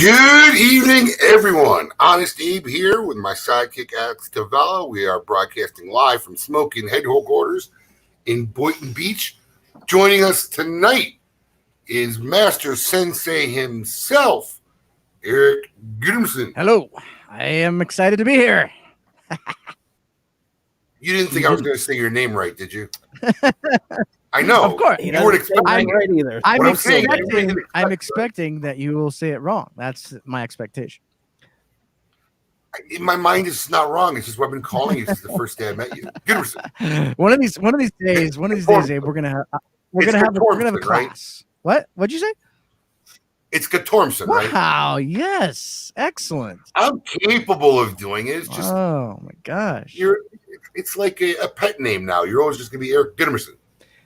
Good evening, everyone. Honest Abe here with my sidekick Alex Cavella. We are broadcasting live from Smoking Headquarters in Boynton Beach. Joining us tonight is Master Sensei himself, Eric Grimson. Hello. I am excited to be here. You didn't think I was going to say your name right, did you? I know. Of course. You weren't expecting right either. I'm expecting that you will say it wrong. That's my expectation. In my mind, it's not wrong. It's just what I've been calling you since the first day I met you. Grimson. One of these days, Abe, we're gonna have a class. Right? What'd you say? It's Gatormson, right? Wow, yes. Excellent. I'm capable of doing it. It's just oh my gosh. It's like a pet name now. You're always just gonna be Eric Grimson.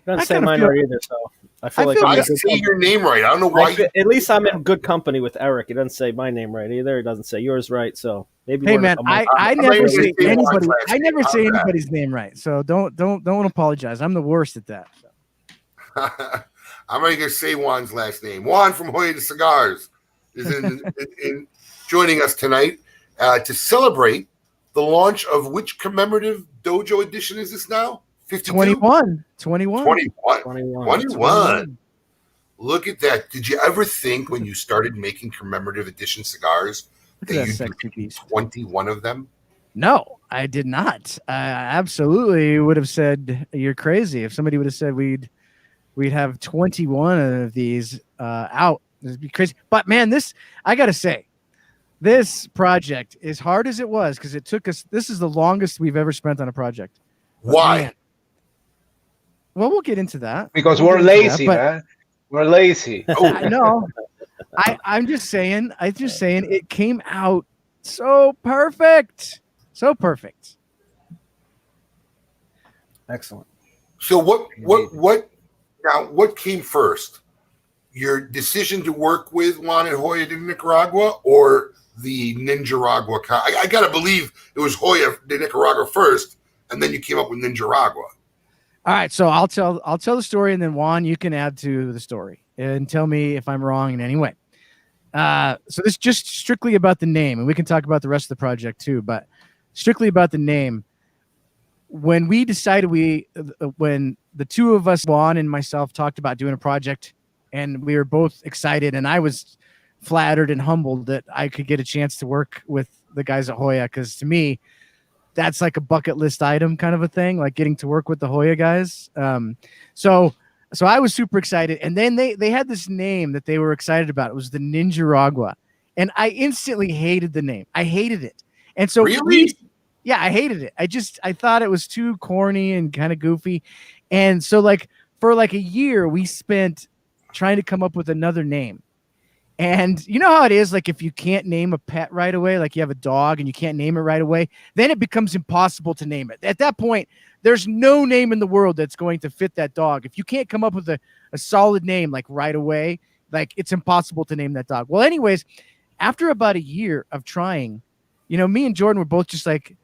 Don't say mine right either, so I feel like I say your name right. I don't know why. At least I'm in good company with Eric. He doesn't say my name right either. He doesn't say yours right. So maybe. Hey man, I never say anybody. I never say anybody's name right. So don't apologize. I'm the worst at that. So. I'm ready to say Juan's last name. Juan from Joya the Cigars is in joining us tonight to celebrate the launch of which commemorative Dojo edition is this now? 52? 21. Look at that. Did you ever think when you started making commemorative edition cigars that you'd do 21 of them? No, I did not. I absolutely would have said you're crazy. If somebody would have said we'd have 21 of these out, it'd be crazy. But man, I got to say, this project, as hard as it was, because it took us, this is the longest we've ever spent on a project. Why? Man, well, we'll get into that. Because we're lazy, man. We're lazy. I know. I'm just saying it came out so perfect. So perfect. Excellent. So what came first? Your decision to work with Juan and Joya de Nicaragua or the Ninjaragua? I gotta believe it was Joya de Nicaragua first, and then you came up with Ninjaragua. All right, so I'll tell the story, and then Juan, you can add to the story and tell me if I'm wrong in any way. So this is just strictly about the name, and we can talk about the rest of the project too. But strictly about the name, when we decided when the two of us, Juan and myself, talked about doing a project, and we were both excited, and I was flattered and humbled that I could get a chance to work with the guys at Joya, because to me, that's like a bucket list item kind of a thing, like getting to work with the Joya guys. So I was super excited. And then they had this name that they were excited about. It was the Ninjaragua. And I instantly hated the name. I hated it. And so really? I hated it. I thought it was too corny and kind of goofy. And so for a year, we spent trying to come up with another name. And you know how it is, like if you can't name a pet right away, like you have a dog and you can't name it right away, then it becomes impossible to name it. At that point, there's no name in the world that's going to fit that dog. If you can't come up with a solid name like right away, like it's impossible to name that dog. Well, anyways, after about a year of trying, me and Jordan were both just like,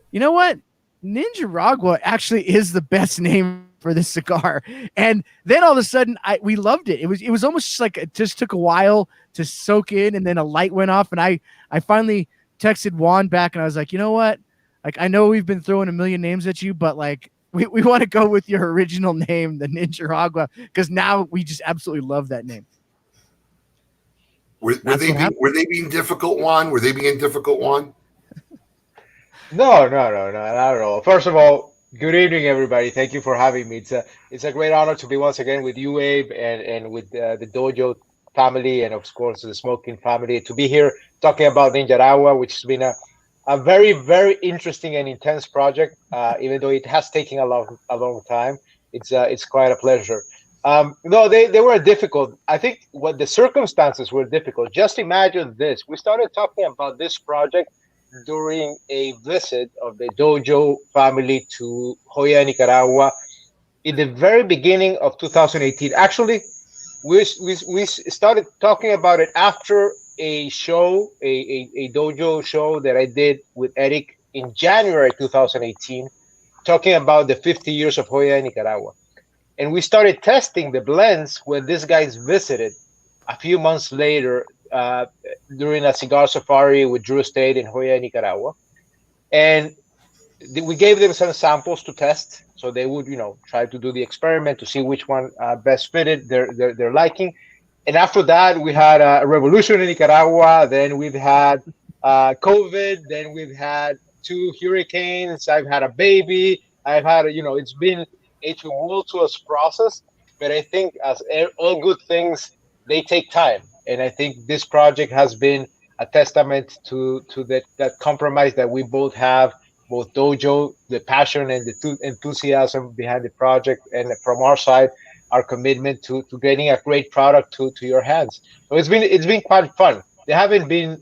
you know what? Ninjaragua actually is the best name for this cigar. And then all of a sudden we loved it. It was almost just like it just took a while to soak in, and then a light went off, and I finally texted Juan back, and I was like, you know what? Like, I know we've been throwing a million names at you, but like we want to go with your original name, the Ninjaragua, because now we just absolutely love that name. Were they being difficult, Juan? Were they being difficult, Juan? No, not at all. First of all, good evening, everybody. Thank you for having me. It's a great honor to be once again with you, Abe, and with the Dojo family, and of course the Smoking family, to be here talking about Ninjaragua, which has been a very, very interesting and intense project. Even though it has taken a long time, it's quite a pleasure. No, they were difficult. I think what the circumstances were difficult. Just imagine this: we started talking about this project during a visit of the Dojo family to Joya, Nicaragua, in the very beginning of 2018. Actually, we started talking about it after a show, a Dojo show that I did with Eric in January 2018, talking about the 50 years of Joya, Nicaragua. And we started testing the blends when these guys visited a few months later, during a cigar safari with Drew Estate in Joya, Nicaragua, and we gave them some samples to test, so they would, try to do the experiment to see which one best fitted their liking. And after that, we had a revolution in Nicaragua. Then we've had COVID. Then we've had two hurricanes. I've had a baby. I've had, it's been a tumultuous process. But I think, as all good things, they take time. And I think this project has been a testament to that compromise that we both have, both Dojo, the passion and the enthusiasm behind the project, and from our side, our commitment to getting a great product to your hands. So it's been quite fun. They haven't been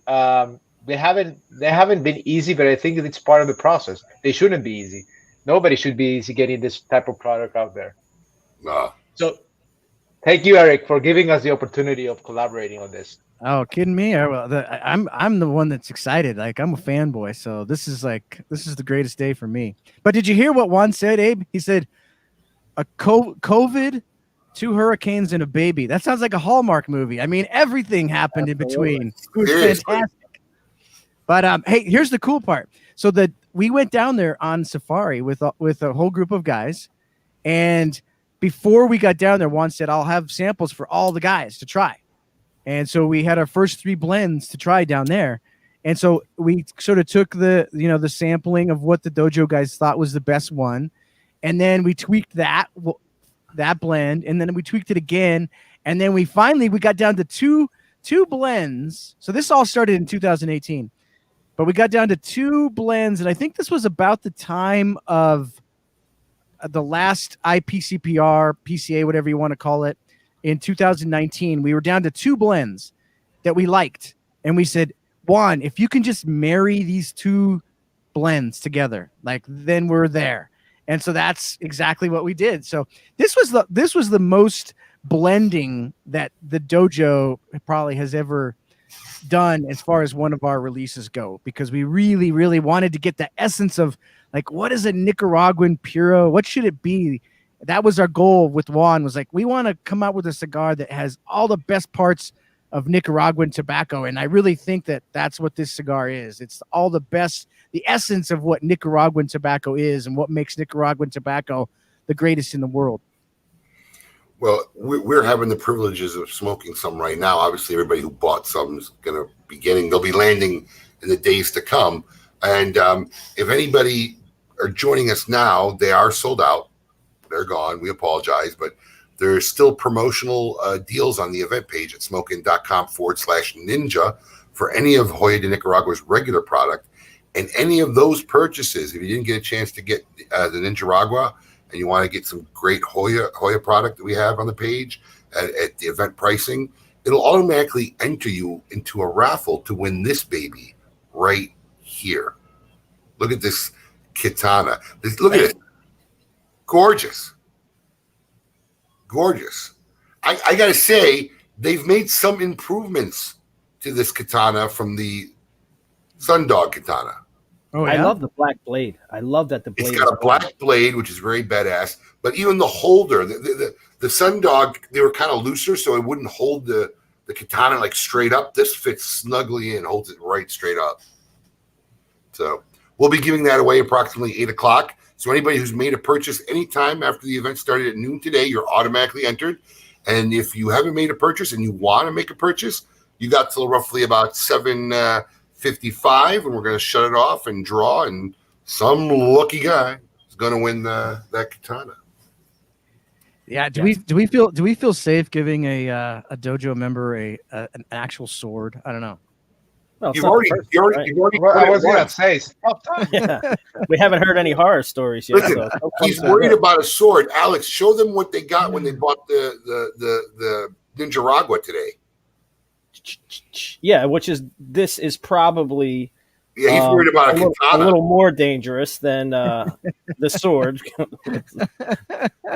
easy, but I think it's part of the process. They shouldn't be easy. Nobody should be easy getting this type of product out there. No. So thank you, Eric, for giving us the opportunity of collaborating on this. Oh, kidding me? I'm the one that's excited. Like, I'm a fanboy, so this is the greatest day for me. But did you hear what Juan said, Abe? He said a COVID, 2 hurricanes, and a baby. That sounds like a Hallmark movie. I mean, everything happened in between. It was fantastic. But hey, here's the cool part. So that we went down there on safari with a whole group of guys, and before we got down there, Juan said, "I'll have samples for all the guys to try." And so we had our first 3 blends to try down there. And so we sort of took the sampling of what the Dojo guys thought was the best one. And then we tweaked that blend. And then we tweaked it again. And then we got down to two blends. So this all started in 2018. But we got down to 2 blends. And I think this was about the time of the last IPCPR, PCA, whatever you want to call it. In 2019, we were down to 2 blends that we liked. And we said, Juan, if you can just marry these 2 blends together, like, then we're there. And so that's exactly what we did. So this was the most blending that the Dojo probably has ever done as far as one of our releases go, because we really, really wanted to get the essence of, like, what is a Nicaraguan Puro? What should it be? That was our goal with Juan, was like, we want to come out with a cigar that has all the best parts of Nicaraguan tobacco. And I really think that that's what this cigar is. It's all the best, the essence of what Nicaraguan tobacco is and what makes Nicaraguan tobacco the greatest in the world. Well, we're having the privileges of smoking some right now. Obviously, everybody who bought some is going to be they'll be landing in the days to come. And if anybody are joining us now, they are sold out. They're gone. We apologize, but there's still promotional deals on the event page at smokin.com/ninja for any of Joya de Nicaragua's regular product. And any of those purchases, if you didn't get a chance to get the Ninjaragua and you want to get some great Joya product that we have on the page at the event pricing, it'll automatically enter you into a raffle to win this baby right here. Look at this Kitana. Look at it. Gorgeous. I got to say, they've made some improvements to this Kitana from the Sundog Kitana. Oh, yeah? I love the black blade. I love that the blade. It's got a black blade, which is very badass. But even the holder, the Sundog, they were kind of looser, so it wouldn't hold the Kitana like straight up. This fits snugly in, holds it right straight up. So we'll be giving that away approximately 8 o'clock. So anybody who's made a purchase anytime after the event started at noon today, you're automatically entered. And if you haven't made a purchase and you want to make a purchase, you got till roughly about 7:55, and we're going to shut it off and draw, and some lucky guy is going to win that Kitana. Yeah. Do we feel safe giving a Dojo member an actual sword? I don't know. Well, You've already Well, I was going to say, it's tough time. Yeah. We haven't heard any horror stories yet. Listen, he's worried about a sword. Alex, show them what they got when they bought the Ninjaragua today. Yeah, this is probably Yeah, he's worried about a a katana. little more dangerous than the sword.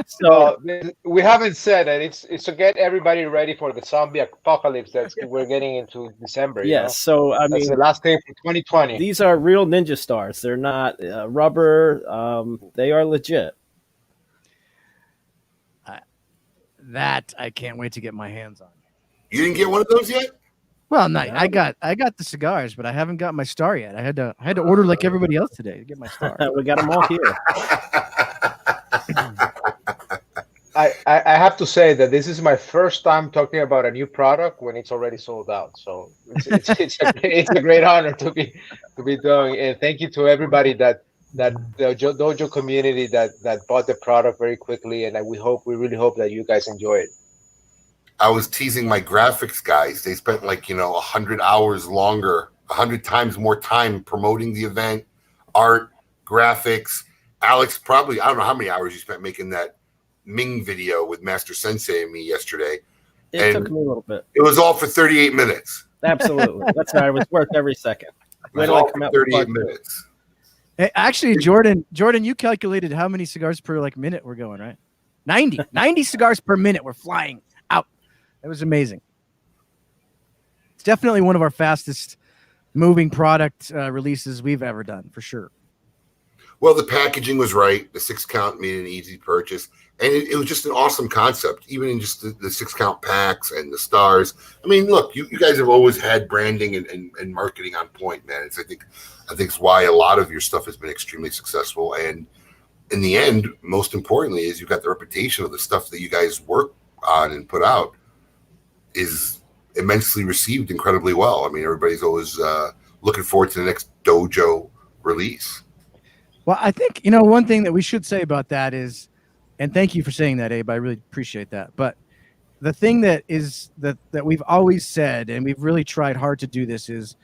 So we haven't said that it's to get everybody ready for the zombie apocalypse that we're getting into December. Yes, so I That's mean, the last thing for 2020. these are real ninja stars. They're not rubber. They are legit. That I can't wait to get my hands on. You didn't get one of those yet? Well, no, I got the cigars, but I haven't got my star yet. I had to order like everybody else today to get my star. We got them all here. I have to say that this is my first time talking about a new product when it's already sold out. So it's a great honor to be doing. And thank you to everybody that the Dojo community that bought the product very quickly. And we really hope that you guys enjoy it. I was teasing my graphics guys. They spent 100 hours longer, 100 times more time promoting the event, art, graphics. Alex, probably, I don't know how many hours you spent making that Ming video with Master Sensei and me yesterday. It took me a little bit. It was all for 38 minutes. Absolutely. That's right. It was worth every second. It was all for 38 minutes. Actually, Jordan, you calculated how many cigars per minute we're going, right? 90 cigars per minute we're flying out. It was amazing. It's definitely one of our fastest moving product releases we've ever done, for sure. Well, the packaging was right. The 6-count made it an easy purchase. And it was just an awesome concept, even in just the 6-count packs and the stars. I mean, look, you guys have always had branding and marketing on point, man. I think it's why a lot of your stuff has been extremely successful. And in the end, most importantly, is you've got the reputation of the stuff that you guys work on and put out is immensely received incredibly well. I mean, everybody's always looking forward to the next Dojo release. Well, I think, one thing that we should say about that is, and thank you for saying that, Abe, I really appreciate that. But the thing that is that we've always said, and we've really tried hard to do this, is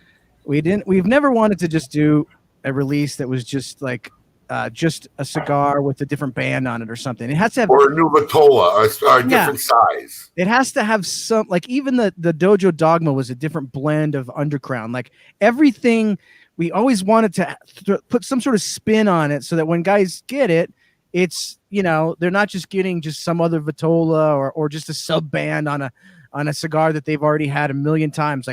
we've never wanted to just do a release that was just just a cigar with a different band on it or something. It has to have, or a new Vitola, or a different size. It has to have some, even the Dojo Dogma was a different blend of Undercrown. Everything, we always wanted to put some sort of spin on it so that when guys get it, it's, they're not just getting just some other Vitola or just a sub band on a cigar that they've already had a million times.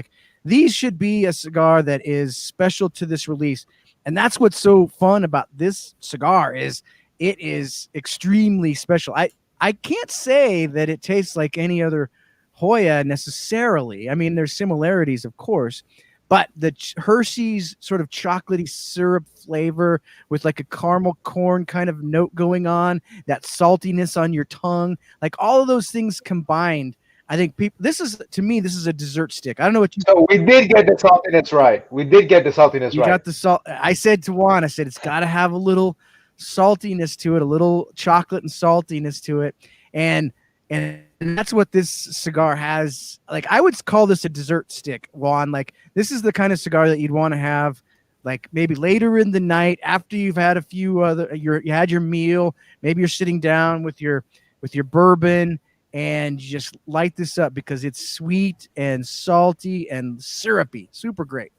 These should be a cigar that is special to this release. And that's what's so fun about this cigar is it is extremely special. I can't say that it tastes like any other Joya necessarily. I mean, there's similarities, of course, but the Hershey's sort of chocolatey syrup flavor with a caramel corn kind of note going on, that saltiness on your tongue, all of those things combined. I think this is a dessert stick. I don't know what you. So we did get the saltiness right. You got the salt. I said to Juan, it's got to have a little saltiness to it, a little chocolate and saltiness to it, and that's what this cigar has. I would call this a dessert stick, Juan. This is the kind of cigar that you'd want to have, maybe later in the night after you've had a few you had your meal. Maybe you're sitting down with your bourbon. And you just light this up because it's sweet and salty and syrupy. Super great.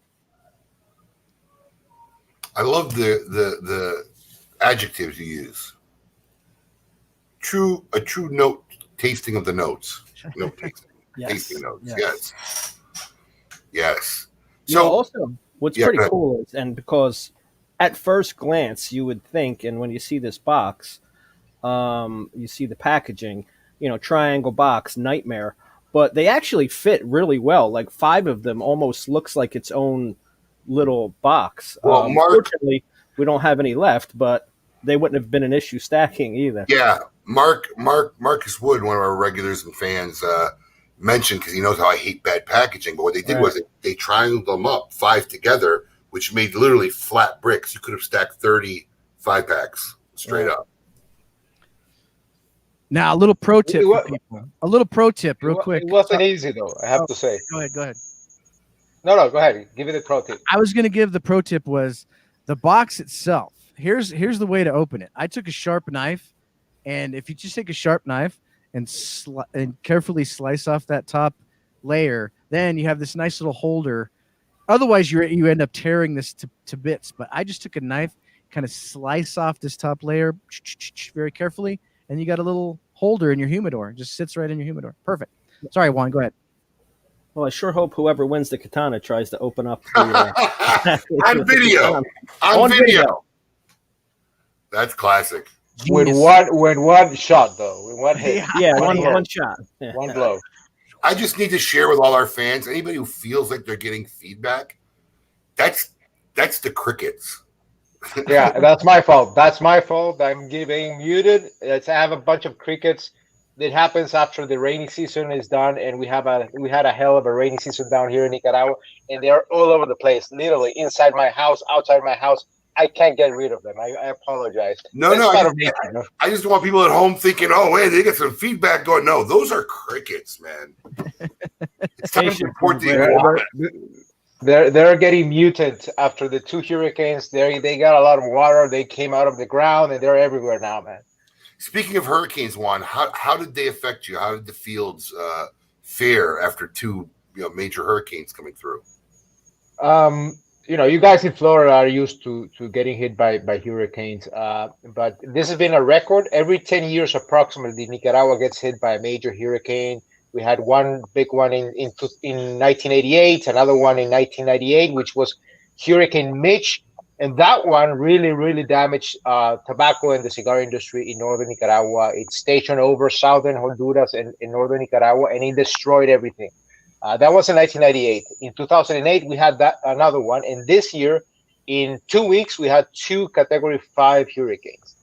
I love the adjectives you use. A true note tasting of the notes. Note tasting. Yes. Tasting notes. Yes. So also what's pretty cool is, and because at first glance you would think, and when you see this box, you see the packaging, triangle box, nightmare, but they actually fit really well. 5 of them almost looks like its own little box. Well, unfortunately, we don't have any left, but they wouldn't have been an issue stacking either. Yeah, Marcus Wood, one of our regulars and fans, mentioned, because he knows how I hate bad packaging, but what they did was they triangled them up 5 together, which made literally flat bricks. You could have stacked 30 5-packs straight up. Now, a little pro tip for people. A little pro tip real quick. It wasn't easy, though, I have to say. Go ahead. No, go ahead. Give it a pro tip. I was going to give the pro tip was the box itself. Here's the way to open it. I took a sharp knife, and if you just take a sharp knife and carefully slice off that top layer, then you have this nice little holder. Otherwise, you end up tearing this to bits. But I just took a knife, kind of slice off this top layer very carefully, and you got a little holder in your humidor. It just sits right in your humidor. Perfect. Sorry, Juan, go ahead. Well, I sure hope whoever wins the katana tries to open up the, on video. On video. That's classic. With one shot, though. With one hit. Yeah, one shot. Yeah. One blow. I just need to share with all our fans, anybody who feels like they're getting feedback, that's the crickets. Yeah, that's my fault. That's my fault. I'm being muted. I have a bunch of crickets. That happens after the rainy season is done, and we had a hell of a rainy season down here in Nicaragua, and they're all over the place, literally inside my house, outside my house. I can't get rid of them. I apologize. No, I just want people at home thinking, oh, hey, they get some feedback going. No, those are crickets, man. It's time to report the iguana. They're getting muted after the 2 hurricanes. They got a lot of water. They came out of the ground, and they're everywhere now, man. Speaking of hurricanes, Juan, how did they affect you? How did the fields fare after 2 major hurricanes coming through? You guys in Florida are used to getting hit by hurricanes, but this has been a record. Every 10 years, approximately, Nicaragua gets hit by a major hurricane. We had one big one in 1988, another one in 1998, which was Hurricane Mitch. And that one really, really damaged tobacco and the cigar industry in northern Nicaragua. It stationed over southern Honduras and in northern Nicaragua, and it destroyed everything. That was in 1998. In 2008, we had another one. And this year, in 2 weeks, we had 2 Category 5 hurricanes.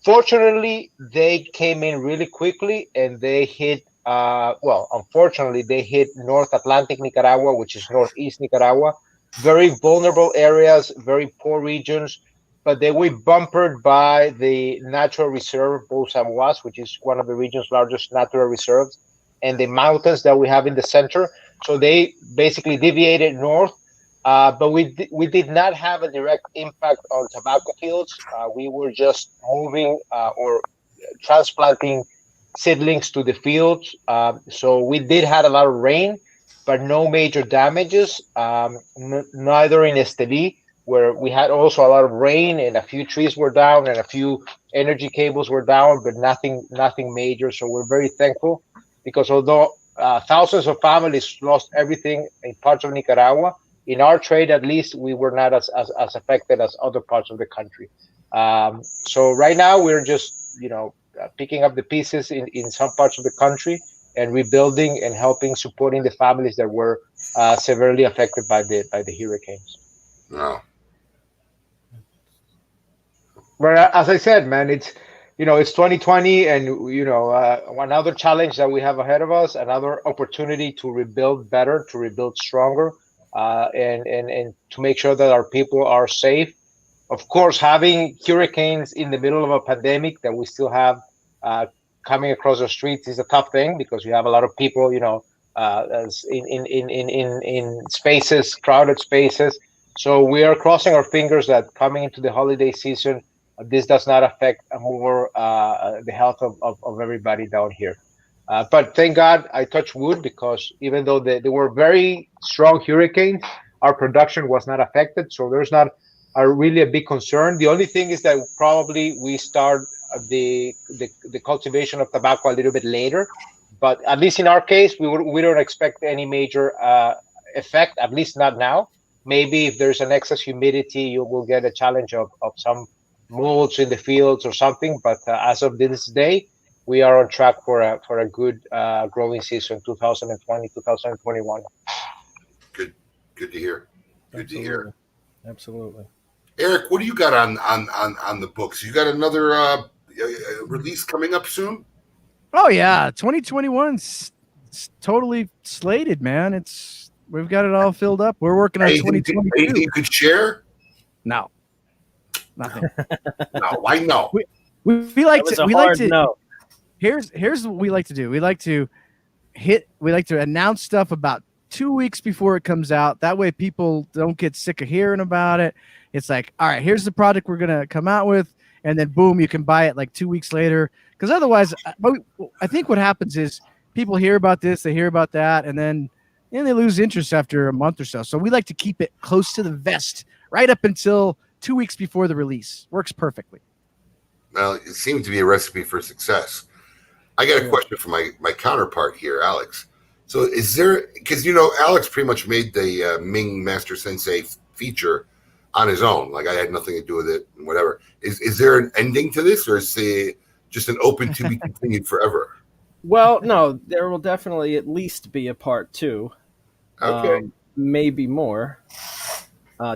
Fortunately, they came in really quickly, and they hit, unfortunately, they hit North Atlantic Nicaragua, which is northeast Nicaragua. Very vulnerable areas, very poor regions, but they were bumpered by the natural reserve, Bolsa, which is one of the region's largest natural reserves, and the mountains that we have in the center. So they basically deviated north, but we did not have a direct impact on tobacco fields. We were just moving or transplanting seedlings to the fields. So we did have a lot of rain, but no major damages, neither in Esteli, where we had also a lot of rain and a few trees were down and a few energy cables were down, but nothing major. So we're very thankful, because although thousands of families lost everything in parts of Nicaragua, in our trade, at least, we were not as affected as other parts of the country. So right now we're just, picking up the pieces in some parts of the country and rebuilding and supporting the families that were severely affected by the hurricanes. Wow. But as I said, man, it's 2020, and another challenge that we have ahead of us, another opportunity to rebuild better, to rebuild stronger, and to make sure that our people are safe. Of course, having hurricanes in the middle of a pandemic that we still have coming across the streets is a tough thing, because you have a lot of people, as in spaces, crowded spaces. So we are crossing our fingers that coming into the holiday season, this does not affect more the health of everybody down here. But thank God, I touch wood, because even though they were very strong hurricanes, our production was not affected. So there's not really a big concern. The only thing is that probably we start the cultivation of tobacco a little bit later, but at least in our case, we don't expect any major effect, at least not now. Maybe if there's an excess humidity, you will get a challenge of some molds in the fields or something. But as of this day, we are on track for a good growing season, 2020, 2021. Good to hear. Good to hear. Absolutely. Eric, what do you got on the books? You got another release coming up soon? Oh yeah, 2021's totally slated, man. We've got it all filled up. We're working on 2022. Anything you could share? No, nothing. No, why no? We like to. No. Here's what we like to do. We like to announce stuff about 2 weeks before it comes out. That way people don't get sick of hearing about it. It's like, all right, here's the product we're going to come out with. And then boom, you can buy it like 2 weeks later. Because otherwise, I think what happens is people hear about this, they hear about that, and then they lose interest after a month or so. So we like to keep it close to the vest right up until 2 weeks before the release. Works perfectly. Well, it seems to be a recipe for success. I got a question for my counterpart here, Alex. So is there, because Alex pretty much made the Ming Master Sensei feature on his own. Like, I had nothing to do with it and whatever. Is there an ending to this, or is it just an open to be continued forever? Well, no, there will definitely at least be a part two. Okay. Maybe more.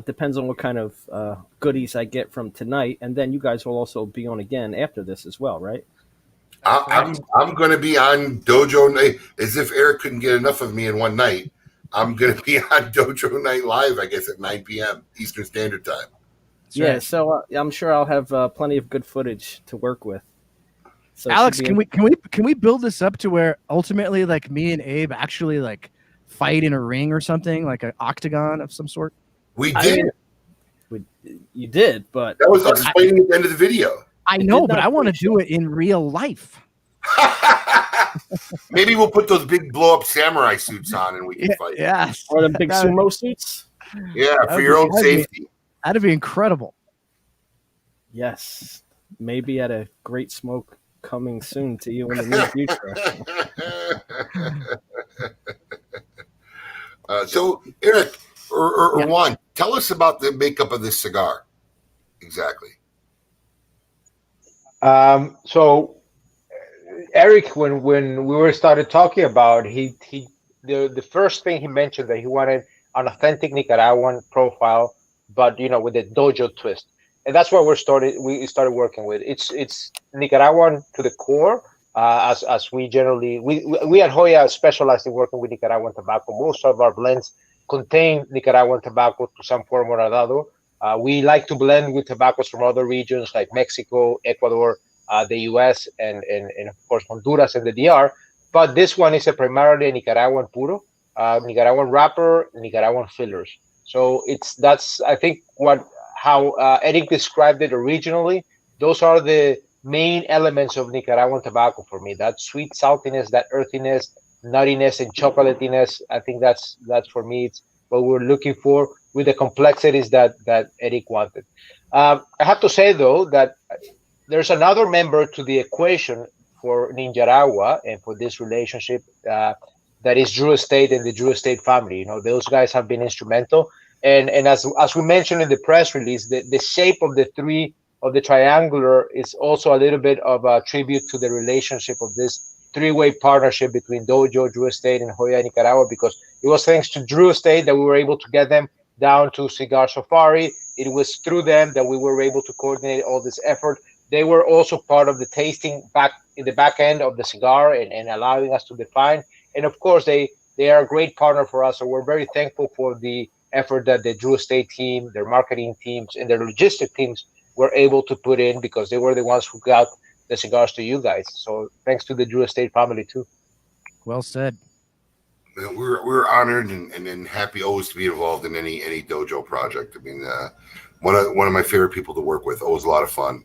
Depends on what kind of goodies I get from tonight, and then you guys will also be on again after this as well, right? That's correct. I'm going to be on Dojo night as if Eric couldn't get enough of me in one night. I'm going to be on Dojo Night Live, I guess, at 9 p.m. Eastern Standard Time. That's Yeah, right. so I'm sure I'll have plenty of good footage to work with. So it Alex, should be can we build this up to where ultimately, like, me and Abe actually like fight in a ring or something, like an octagon of some sort? We I did. mean, you did, but That was us fighting at the end of the video. I It know, did but not I want to finish do it in real life. Maybe we'll put those big blow up samurai suits on and we can fight. Yes. or the big That- sumo suits. Yeah, for That'd your be- own that'd be- safety. That'd be incredible. Yes, maybe at a great smoke coming soon to you in the near future. So, Eric or Yeah. Juan, tell us about the makeup of this cigar. Exactly. So Eric, when we were started talking about, the first thing he mentioned that he wanted an authentic Nicaraguan profile, but with a dojo twist, and that's what we started working with. It's Nicaraguan to the core, as we generally we at Joya specialize in working with Nicaraguan tobacco. Most of our blends contain Nicaraguan tobacco to some form or another. We like to blend with tobaccos from other regions like Mexico, Ecuador, the US, and of course Honduras and the DR. But this one is primarily a Nicaraguan puro, Nicaraguan wrapper, Nicaraguan fillers. So that's I think how Eric described it originally. Those are the main elements of Nicaraguan tobacco for me. That sweet saltiness, that earthiness, nuttiness, and chocolatiness. I think that's for me. It's what we're looking for with the complexities that Eric wanted. I have to say though that there's another member to the equation for Ninjaragua and for this relationship that is Drew Estate and the Drew Estate family. Those guys have been instrumental. And as we mentioned in the press release, the shape of the triangular is also a little bit of a tribute to the relationship of this three-way partnership between Dojo, Drew Estate, and Joya Nicaragua, because it was thanks to Drew Estate that we were able to get them down to Cigar Safari. It was through them that we were able to coordinate all this effort. They were also part of the tasting back in the back end of the cigar and allowing us to define. And of course, they are a great partner for us. So we're very thankful for the effort that the Drew Estate team, their marketing teams, and their logistic teams were able to put in, because they were the ones who got the cigars to you guys. So thanks to the Drew Estate family too. Well said. We're honored and happy always to be involved in any dojo project. I mean, one of my favorite people to work with. Always a lot of fun.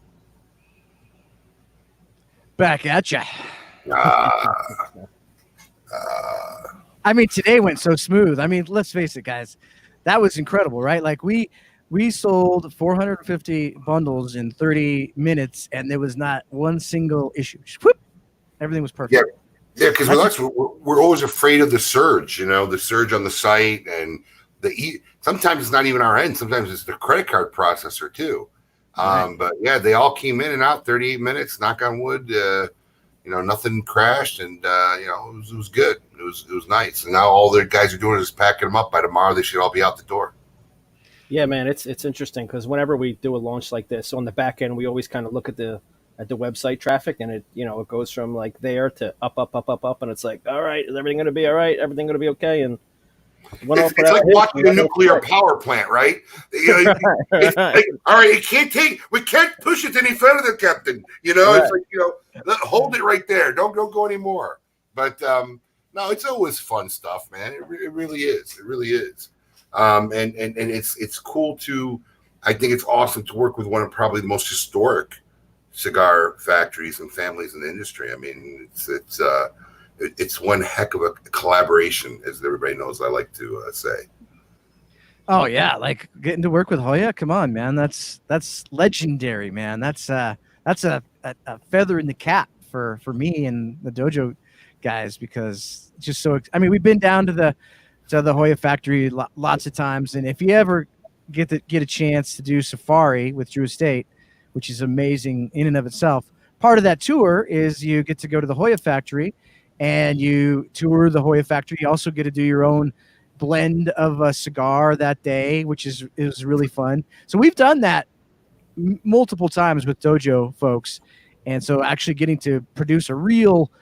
Back at ya. Uh, I mean, today went so smooth. I mean, let's face it, guys. That was incredible, right? Like we sold 450 bundles in 30 minutes, and there was not one single issue. Just whoop, everything was perfect. Yeah, because we're always afraid of the surge. The surge on the site, and sometimes it's not even our end. Sometimes it's the credit card processor too. Right. But yeah, they all came in and out 38 minutes. Knock on wood. Nothing crashed, and it was good. It was nice. And now all the guys are doing is packing them up. By tomorrow, they should all be out the door. Yeah, man, it's interesting because whenever we do a launch like this, on the back end, we always kind of look at the website traffic, and it goes from like there to up, and it's like, all right, is everything going to be all right? Everything going to be okay? And it's like watching a nuclear power plant, right? It's like, all right, we can't push it any further, Captain. Right. It's like, hold it right there. Don't go anymore. But no, it's always fun stuff, man. It really is. It really is. And it's cool I think it's awesome to work with one of probably the most historic cigar factories and families in the industry. I mean, it's one heck of a collaboration, as everybody knows. I like to say. Oh yeah, like getting to work with Joya. Come on, man. That's legendary, man. That's a feather in the cap for me and the Dojo guys, because it's just so. I mean, we've been down to the Joya factory lots of times, and if you ever get a chance to do safari with Drew Estate, which is amazing in and of itself, part of that tour is you get to go to the Joya factory and you tour the Joya factory. You also get to do your own blend of a cigar that day, which is really fun. So we've done that multiple times with Dojo folks. And so actually getting to produce a real,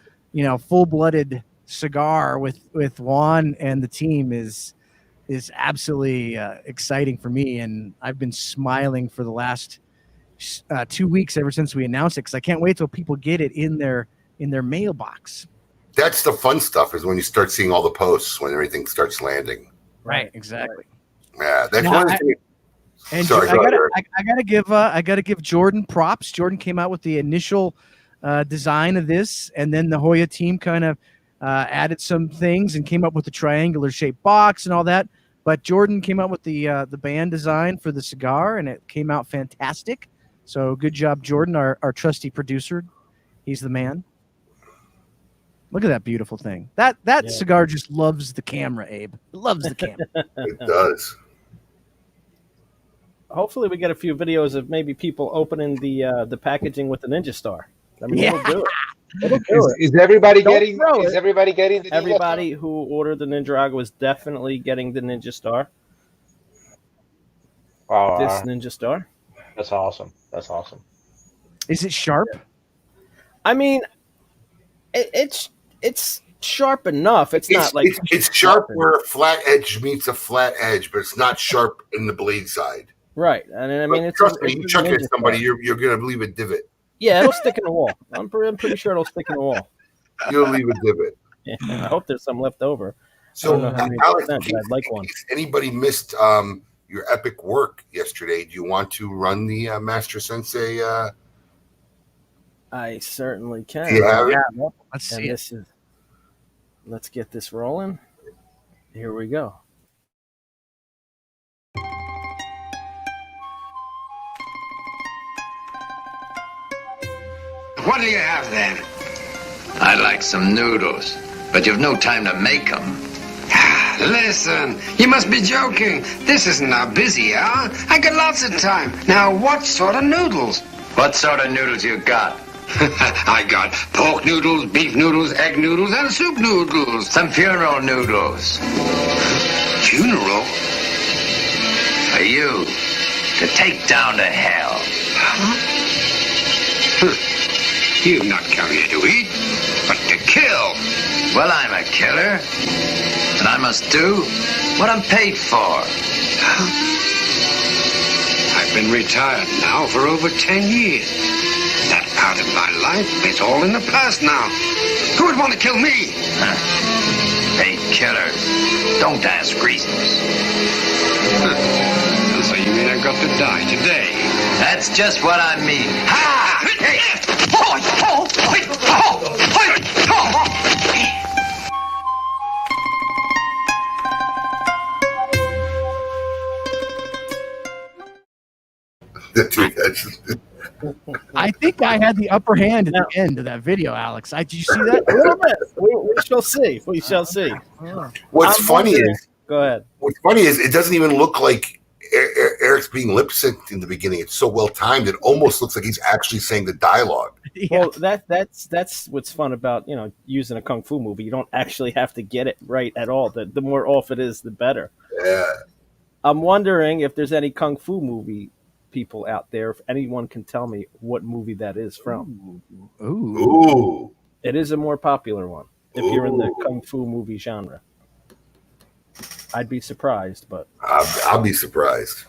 full-blooded cigar with Juan and the team is absolutely exciting for me. And I've been smiling for the last 2 weeks ever since we announced it, because I can't wait till people get it in their mailbox. That's the fun stuff, is when you start seeing all the posts when everything starts landing. Right, exactly. Yeah, that's Now, one of the things. And Sorry, I gotta give Jordan props. Jordan came out with the initial design of this, and then the Joya team kind of added some things and came up with the triangular shaped box and all that. But Jordan came up with the band design for the cigar, and it came out fantastic. So good job, Jordan, our trusty producer. He's the man. Look at that beautiful thing. That cigar just loves the camera, Abe. It loves the camera. It does. Hopefully, we get a few videos of maybe people opening the packaging with the Ninja Star. I mean, it'll do it. It'll do it. Is everybody Don't getting? throw Is it. everybody getting the? Everybody who ordered the Ninjaragua is definitely getting the Ninja Star. Wow, This Ninja Star. that's awesome. That's awesome. Is it sharp? I mean, it's sharp enough. It's not like it's sharp where a flat edge meets a flat edge, but it's not sharp in the blade side. right. And I mean, But it's trust me, you chuck it Ninja at somebody, Star. you're gonna leave a divot. Yeah, it'll stick in the wall. I'm pretty sure it'll stick in the wall. You'll leave a divot. Yeah, I hope there's some left over. So, I don't know how many Alex, percent, but I'd like one. if anybody missed your epic work yesterday, do you want to run the Master Sensei? I certainly can. Do you have it? Yeah. Let's And see it. this is. Let's get this rolling. Here we go. What do you have then? I'd like some noodles, but you've no time to make them. Listen, you must be joking. This isn't our busy hour. I got lots of time. Now, what sort of noodles? What sort of noodles you got? I got pork noodles, beef noodles, egg noodles, and soup noodles. Some funeral noodles. Funeral? For you to take down to hell. You've not come here to eat, but to kill. Well, I'm a killer, and I must do what I'm paid for. I've been retired now for over 10 years. That part of my life is all in the past now. Who would want to kill me? Paid killers. Don't ask reasons. So you mean I've got to die today? That's just what I mean. Ha! I think I had the upper hand at the end of that video, Alex. Did you see that? A little bit. We shall see. We shall see. What's I'm funny wondering- is Go ahead. it doesn't even look like Eric's being lip synced in the beginning. It's so well timed. It almost looks like he's actually saying the dialogue. Yeah. Well, that's what's fun about using a kung fu movie. You don't actually have to get it right at all. The more off it is, the better. Yeah. I'm wondering if there's any kung fu movie people out there. If anyone can tell me what movie that is from. Ooh. Ooh. It is a more popular one. If you're in the Ooh. kung fu movie genre, I'd be surprised. But I'll be surprised.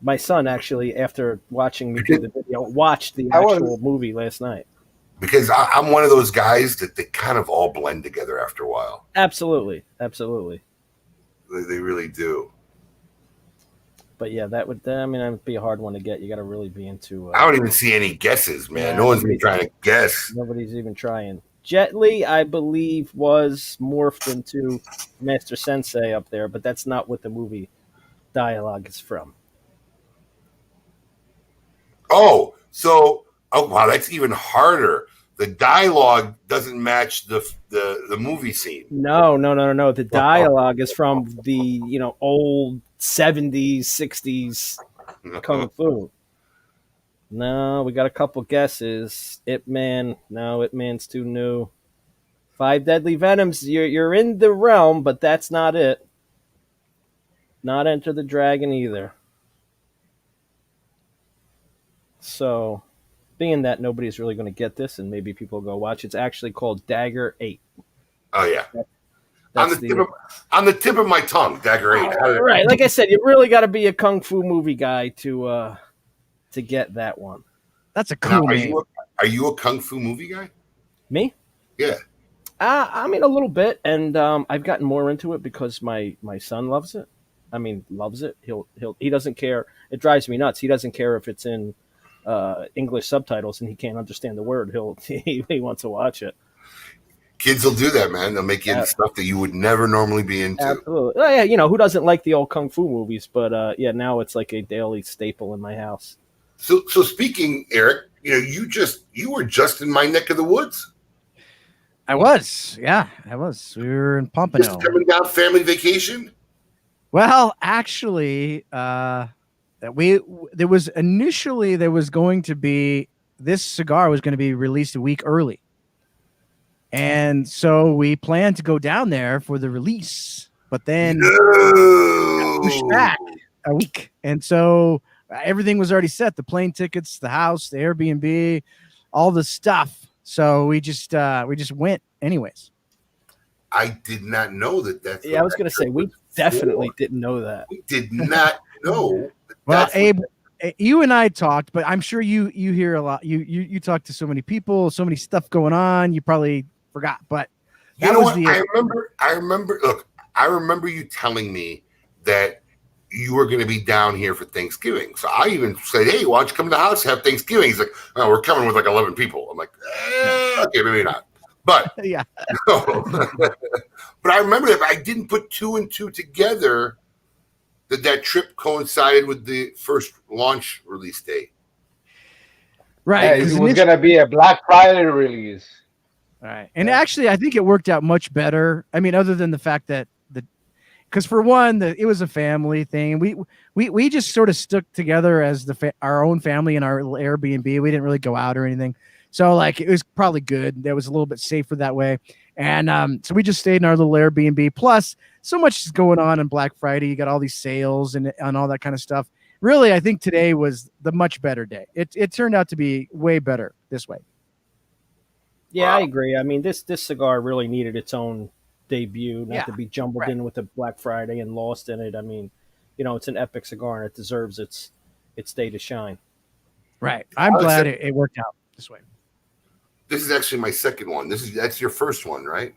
my son actually, after watching me do the video, watched the I was- actual movie last night. Because I'm one of those guys that they kind of all blend together after a while. Absolutely, absolutely. They really do. But yeah, that would be a hard one to get. You got to really be into. I don't even see any guesses, man. Yeah. No one's been trying to guess. Nobody's even trying. Jet Li, I believe, was morphed into Master Sensei up there, but that's not what the movie dialogue is from. Oh wow, that's even harder. The dialogue doesn't match the movie scene. No. The dialogue is from the old 70s, 60s kung fu. No, we got a couple guesses. Ip Man. No, Ip Man's too new. Five Deadly Venoms. You're in the realm, but that's not it. Not Enter the Dragon either. So, being that nobody's really going to get this, and maybe people go watch, it's actually called Dagger 8. Oh yeah, That's on the tip of my tongue, Dagger 8. Right, like I said, you really got to be a kung fu movie guy to get that one. That's a cool Now, name. Are you a kung fu movie guy? Me? Yeah. I mean, a little bit, and I've gotten more into it because my son loves it. I mean, loves it. He doesn't care. It drives me nuts. He doesn't care if it's in English subtitles and he can't understand the word. He wants to watch it. Kids will do that, man. They'll make you into stuff that you would never normally be into. Absolutely. Oh, yeah, who doesn't like the old kung fu movies? But now it's like a daily staple in my house. So speaking, Eric, you were just in my neck of the woods. I was. We were in Pompano. Just coming down family vacation. Well, actually, there was going to be this cigar was going to be released a week early, and so we planned to go down there for the release, but then got pushed back a week, and so everything was already set: the plane tickets, the house, the Airbnb, all the stuff. So we just went anyways. I did not know that. That's I was going to say we definitely didn't know that. We did not know. Well, Abe, you and I talked, but I'm sure you hear a lot. You talk to so many people, so many stuff going on. You probably forgot, but you know what? I remember. Look, I remember you telling me that you were going to be down here for Thanksgiving. So I even said, "Hey, why don't you come to the house and have Thanksgiving?" He's like, "Oh, we're coming with like 11 people." I'm like, "Okay, maybe not." But yeah. But I remember that I didn't put two and two together that trip coincided with the first launch release date. Right. Yeah, it was going to be a Black Friday release. Right. And actually, I think it worked out much better. I mean, other than the fact that because for one, it was a family thing. We just sort of stuck together as our own family in our Airbnb. We didn't really go out or anything. So like it was probably good. It was a little bit safer that way. And so we just stayed in our little Airbnb. Plus, so much is going on Black Friday. You got all these sales and all that kind of stuff. Really, I think today was the much better day. It turned out to be way better this way. Yeah, I agree. I mean, this cigar really needed its own debut, not to be jumbled in with the Black Friday and lost in it. I mean, it's an epic cigar and it deserves its day to shine. Right. I'm glad it worked out this way. This is actually my second one. That's your first one, right?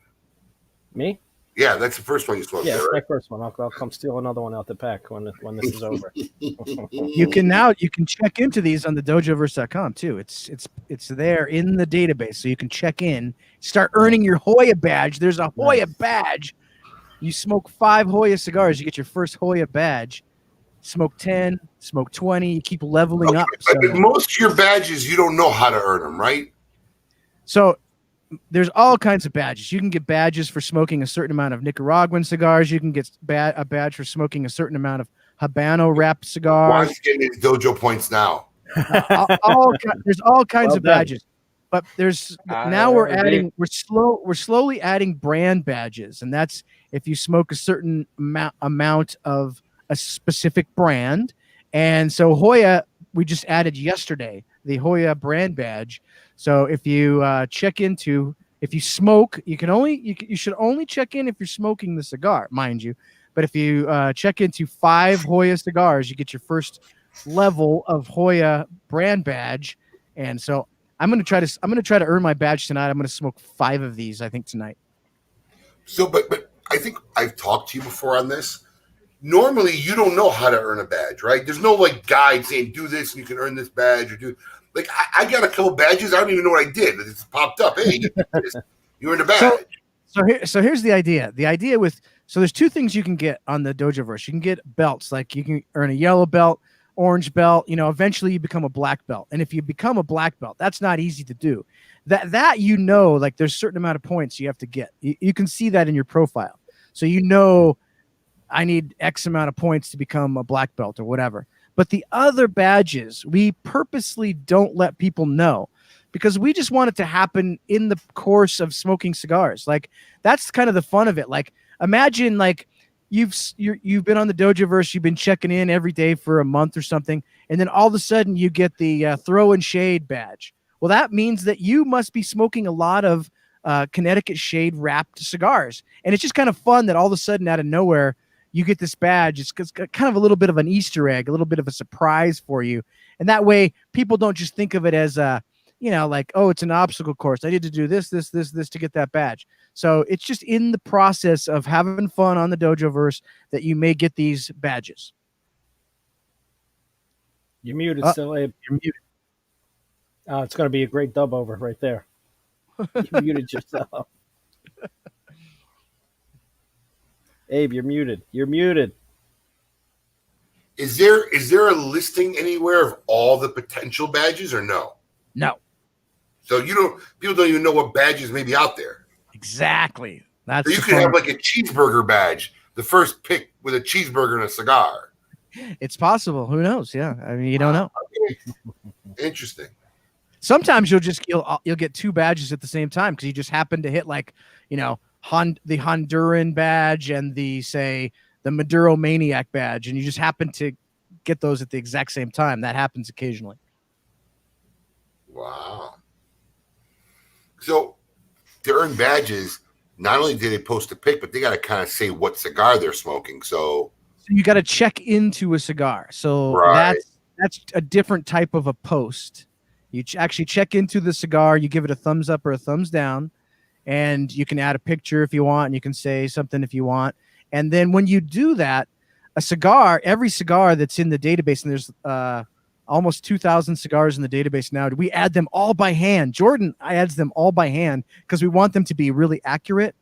Me? Yeah, that's the first one you smoked. Yeah, right? my first one. I'll come steal another one out the pack when this is over. You can check into these on the dojoverse.com too. It's there in the database, so you can check in, start earning your Joya badge. There's a Joya badge. You smoke 5 Joya cigars, you get your first Joya badge. Smoke 10, smoke 20. You keep leveling up. So. Most of your badges, you don't know how to earn them, right? So there's all kinds of badges. You can get badges for smoking a certain amount of Nicaraguan cigars. You can get a badge for smoking a certain amount of Habano wrap cigars. Why are you getting these dojo points now? There's all kinds of badges, but we're slowly adding brand badges, and that's if you smoke a certain amount of a specific brand. And so Joya, we just added yesterday the Joya brand badge. So if you if you smoke, you should only check in if you're smoking the cigar, mind you. But if you check into 5 Joya cigars, you get your first level of Joya brand badge. And so I'm gonna try to earn my badge tonight. I'm gonna smoke 5 of these, I think, tonight. So, but I think I've talked to you before on this. Normally, you don't know how to earn a badge, right? There's no like guide saying do this and you can earn this badge or do. Like I got a couple badges. I don't even know what I did. It just popped up. Hey, you earned a badge. So here's the idea. The idea there's 2 things you can get on the Dojoverse. You can get belts, like you can earn a yellow belt, orange belt. Eventually you become a black belt. And if you become a black belt, that's not easy to do. Like there's a certain amount of points you have to get. You can see that in your profile. So I need X amount of points to become a black belt or whatever. But the other badges, we purposely don't let people know because we just want it to happen in the course of smoking cigars. Like that's kind of the fun of it. Like imagine like you've been on the Dojoverse, you've been checking in every day for a month or something, and then all of a sudden you get the throw and shade badge. Well, that means that you must be smoking a lot of Connecticut shade wrapped cigars, and it's just kind of fun that all of a sudden out of nowhere you get this badge. It's kind of a little bit of an Easter egg, a little bit of a surprise for you. And that way people don't just think of it as like, oh, it's an obstacle course. I need to do this to get that badge. So it's just in the process of having fun on the Dojoverse that you may get these badges. You're muted still, Abe. You're muted. It's going to be a great dub over right there. You muted yourself. Abe, you're muted. You're muted. Is there a listing anywhere of all the potential badges or no? No. So people don't even know what badges may be out there. Exactly. That's so you could have like a cheeseburger badge, the first pick with a cheeseburger and a cigar. It's possible. Who knows? Yeah. I mean, you don't know. Okay. Interesting. Sometimes you'll get two badges at the same time because you just happen to hit like, the Honduran badge and the Maduro Maniac badge, and you just happen to get those at the exact same time. That happens occasionally. Wow. So to earn badges, not only do they post a pic, but they got to kind of say what cigar they're smoking. So you got to check into a cigar. So that's a different type of a post. You actually check into the cigar. You give it a thumbs up or a thumbs down, and you can add a picture if you want, and you can say something if you want. And then when you do that, every cigar that's in the database, and there's almost 2,000 cigars in the database now, we add them all by hand. Jordan adds them all by hand because we want them to be really accurate.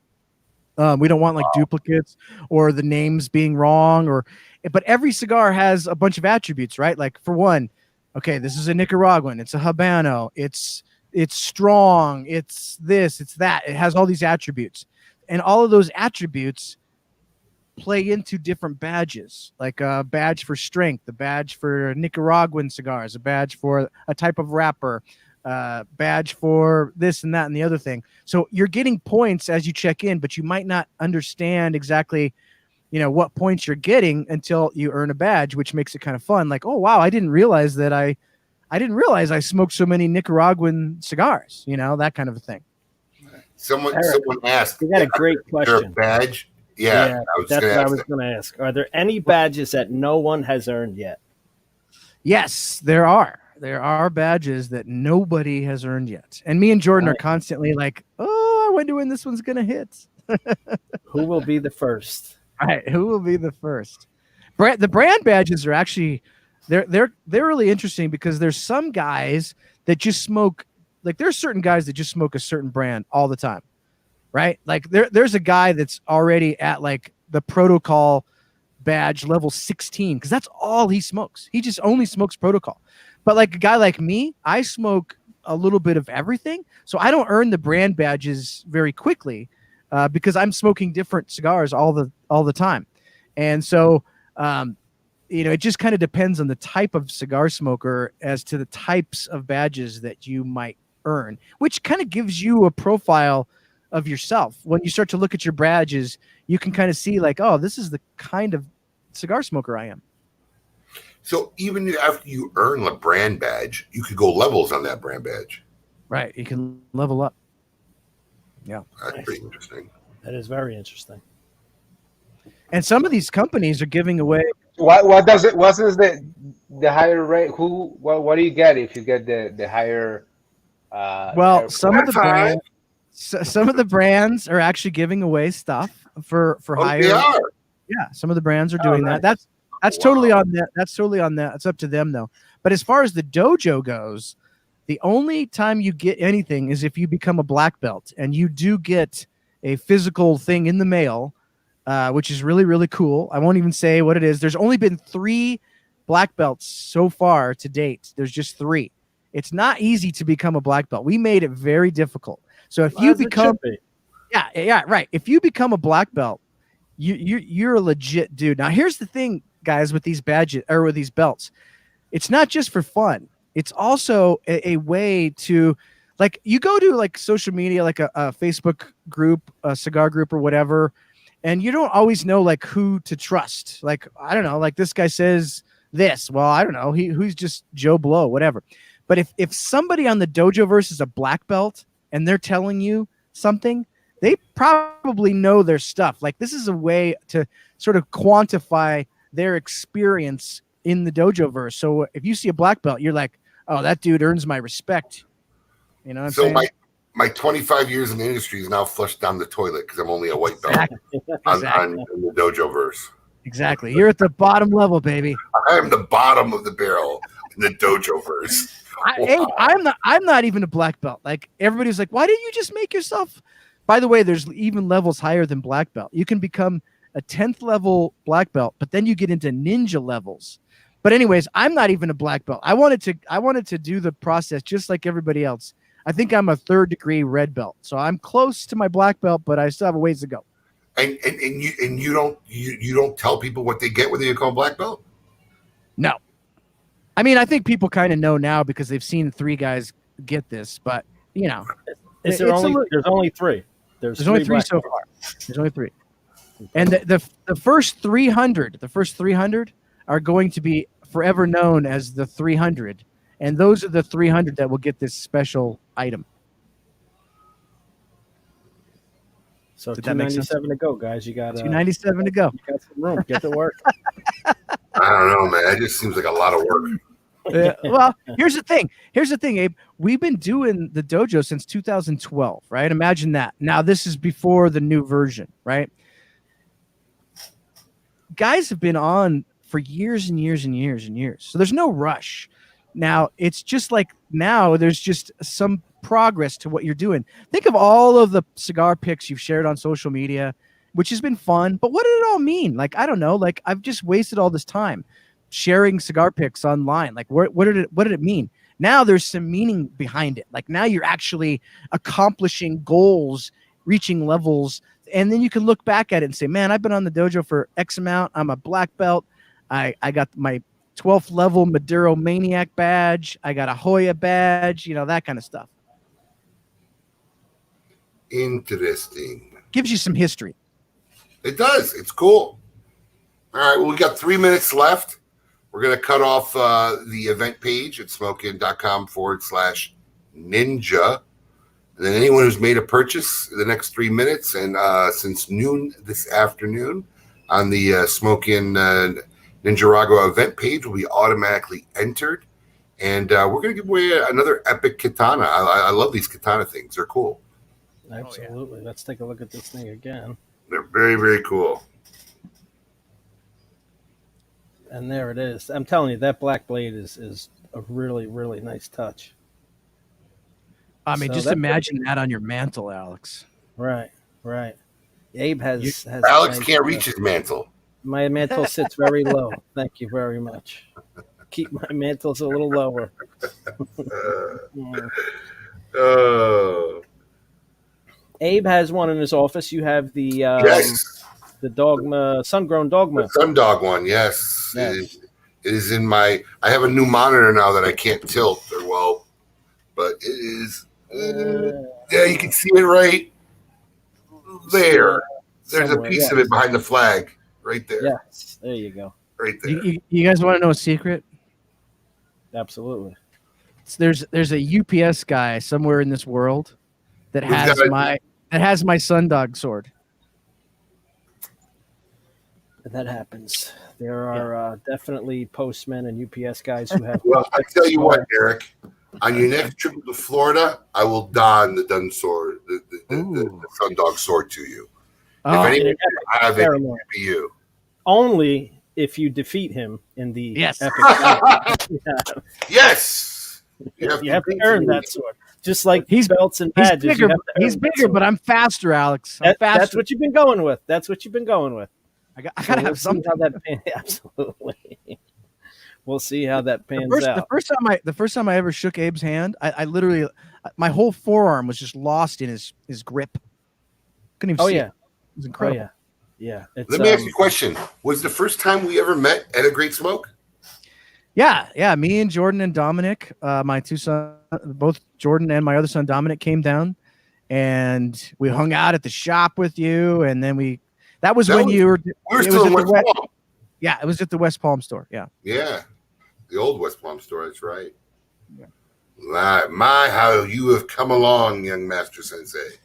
We don't want like duplicates or the names being wrong, but every cigar has a bunch of attributes, right? Like for one, okay, this is a Nicaraguan, it's a Habano, it's strong, it's this, it's that. It has all these attributes, and all of those attributes play into different badges, like a badge for strength, a badge for Nicaraguan cigars, a badge for a type of wrapper, badge for this and that and the other thing. So you're getting points as you check in, but you might not understand exactly, what points you're getting until you earn a badge, which makes it kind of fun. Like, oh wow, I didn't realize I smoked so many Nicaraguan cigars, that kind of a thing. Someone asked, you got a great question. A badge? Yeah, that's what I was going to ask. Are there any badges that no one has earned yet? Yes, there are. There are badges that nobody has earned yet. And me and Jordan are constantly like, oh, I wonder when this one's going to hit. Who will be the first? All right, who will be the first? The brand badges are actually, they're really interesting because there's some guys that just smoke, like there's certain guys that just smoke a certain brand all the time, right? Like there's a guy that's already at like the protocol badge level 16 because that's all he smokes. He just only smokes protocol. But like a guy like me, I smoke a little bit of everything, so I don't earn the brand badges very quickly because I'm smoking different cigars all the time, and so it just kind of depends on the type of cigar smoker as to the types of badges that you might earn, which kind of gives you a profile of yourself. When you start to look at your badges, you can kind of see like, oh, this is the kind of cigar smoker I am. So even after you earn a brand badge, you could go levels on that brand badge. Right. You can level up. Yeah. That's pretty interesting. That is very interesting. And some of these companies are giving away. What is the higher rate? What do you get if you get the higher? Some of the brands are actually giving away stuff for higher. They are. Yeah, some of the brands are doing that. That's totally on that. That's totally on that. It's up to them though. But as far as the dojo goes, the only time you get anything is if you become a black belt, and you do get a physical thing in the mail, which is really, really cool. I won't even say what it is. There's only been 3 black belts so far to date. There's just 3. It's not easy to become a black belt. We made it very difficult. So if you become, right. If you become a black belt, you're a legit dude. Now here's the thing guys with these badges or with these belts. It's not just for fun. It's also a way to, like, you go to like social media, like a Facebook group, a cigar group or whatever, and you don't always know like who to trust. Like, I don't know, like this guy says this. Well, I don't know. Who's just Joe Blow, whatever. But if somebody on the Dojo verse is a black belt and they're telling you something, they probably know their stuff. Like, this is a way to sort of quantify their experience in the Dojo verse. So if you see a black belt, you're like, oh, that dude earns my respect. You know what I'm saying? So my 25 years in the industry is now flushed down the toilet because I'm only a white belt on the Dojo verse. Exactly. You're at the bottom level, baby. I am the bottom of the barrel in the Dojo verse. I'm not even a black belt. Like, everybody's like, why didn't you just make yourself? By the way, there's even levels higher than black belt. You can become a 10th level black belt, but then you get into ninja levels. But anyways, I'm not even a black belt. I wanted to do the process just like everybody else. I think I'm a 3rd degree red belt, so I'm close to my black belt, but I still have a ways to go. And you don't tell people what they get when they become a black belt? No. I mean, I think people kind of know now because they've seen 3 guys get this, but you know, there's only 3. There's only 3 so far. There's only 3. And the first 300 are going to be forever known as the 300, and those are the 300 that will get this special item. So 297 to go, guys. You got 297 to go. You got some room. Get to work. I don't know, man. That just seems like a lot of work. Well, here's the thing, Abe. We've been doing the Dojo since 2012, right? Imagine that. Now, this is before the new version, right? Guys have been on for years and years and years and years. So there's no rush. Now, it's just like now there's just some progress to what you're doing. Think of all of the cigar pics you've shared on social media, which has been fun. But what did it all mean? Like, I don't know. Like, I've just wasted all this time sharing cigar pics online. Like, what did it mean? Now there's some meaning behind it. Like, now you're actually accomplishing goals, reaching levels, and then you can look back at it and say, man, I've been on the Dojo for X amount. I'm a black belt. I got my 12th level Maduro Maniac badge. I got a Joya badge, you know, that kind of stuff. Interesting. Gives you some history. It does. It's cool. All right. Well, we got 3 minutes left. We're going to cut off the event page at smokin.com/ninja. And then anyone who's made a purchase in the next 3 minutes and since noon this afternoon on the Smokin Ninjaragua event page will be automatically entered. And we're going to give away another epic katana. I love these katana things. They're cool. Absolutely. Oh, yeah. Let's take a look at this thing again. They're very, very cool. And there it is. I'm telling you, that black blade is a really, really nice touch. I mean, so just imagine that on your mantle, Alex. Right. Abe has Alex can't reach his mantle. My mantle sits very low. Thank you very much. Keep my mantles a little lower. Abe has one in his office. You have the yes, the Dogma, sun-grown Dogma. The Sun Dog one, yes. It is in my. I have a new monitor now that I can't tilt or well, but it is. Yeah, you can see it right there. There's a piece of it behind the flag, right there. Yes, there you go. Right there. You guys want to know a secret? Absolutely. There's a UPS guy somewhere in this world that has my Sundog sword. That happens. There are definitely postmen and UPS guys who have. Well, I tell you what, Eric. On your next trip to Florida, I will don the Dun sword, the Sundog sword to you. If anyone have it, it will be you. Only if you defeat him in the epic. Yes. You have to earn that sword. Just like he's belts and badges. He's bigger, but I'm faster, Alex. I'm faster. That's what you've been going with. I gotta have something. Absolutely. We'll see how that pans out. The first time I ever shook Abe's hand, I literally, my whole forearm was just lost in his grip. Couldn't even see it. It was incredible. Yeah. It's, Let me ask you a question. Was the first time we ever met at a Great Smoke? Yeah. Me and Jordan and Dominic, my two sons, both Jordan and my other son Dominic came down, and we hung out at the shop with you, and then that was when you were. We were it still was in at the West Palm. Yeah, it was at the West Palm store. Yeah. Yeah, the old West Palm store. That's right. Yeah. My, how you have come along, young Master Sensei.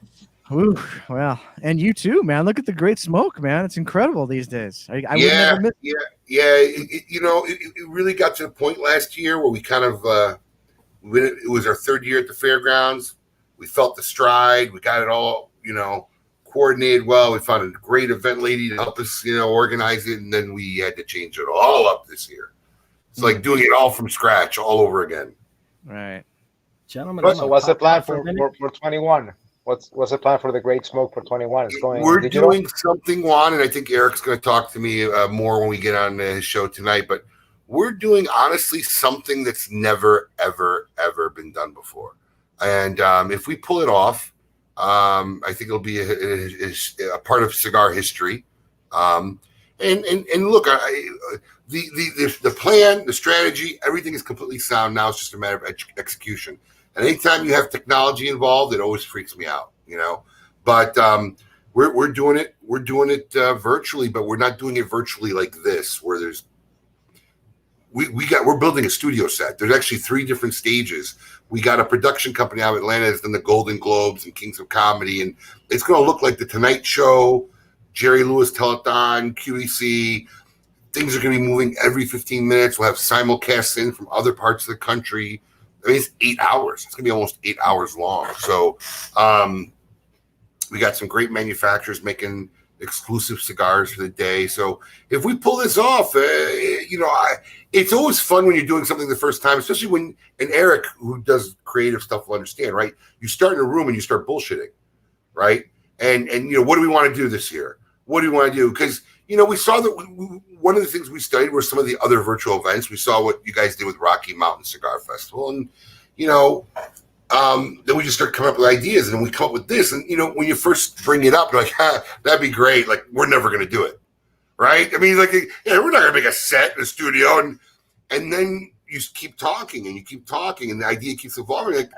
Ooh, well, and you too, man. Look at the Great Smoke, man. It's incredible these days. I would never miss. Yeah. It really got to the point last year where we kind of, it was our third year at the fairgrounds. We felt the stride. We got it all, coordinated well. We found a great event lady to help us, organize it. And then we had to change it all up this year. It's like doing it all from scratch all over again. Right. Gentlemen. So what's the plan for 21? What's the plan for the Great Smoke for 21? It's going. We're digital? doing something, Juan, and I think Eric's going to talk to me more when we get on his show tonight. But we're doing, honestly, something that's never, ever, ever been done before. And if we pull it off, I think it'll be a part of cigar history. And look, the plan, the strategy, everything is completely sound. Now it's just a matter of execution. And anytime you have technology involved, it always freaks me out, But we're doing it. We're doing it virtually, but we're not doing it virtually like this, where we're building a studio set. There's actually 3 different stages. We got a production company out of Atlanta that's done the Golden Globes and Kings of Comedy, and it's going to look like the Tonight Show, Jerry Lewis Telethon, QEC. Things are going to be moving every 15 minutes. We'll have simulcasts in from other parts of the country. I mean, it's 8 hours. It's going to be almost 8 hours long. So we got some great manufacturers making exclusive cigars for the day. So if we pull this off, it's always fun when you're doing something the first time, especially when, and Eric, who does creative stuff, will understand, right? You start in a room and you start bullshitting, right? And what do we want to do this year? What do we want to do? Because, we saw that one of the things we studied were some of the other virtual events. We saw what you guys did with Rocky Mountain Cigar Festival. And, then we just start coming up with ideas, and we come up with this. And, when you first bring it up, you're like, that'd be great. Like, we're never going to do it. Right? I mean, we're not going to make a set in the studio. And then you keep talking and and the idea keeps evolving. Like,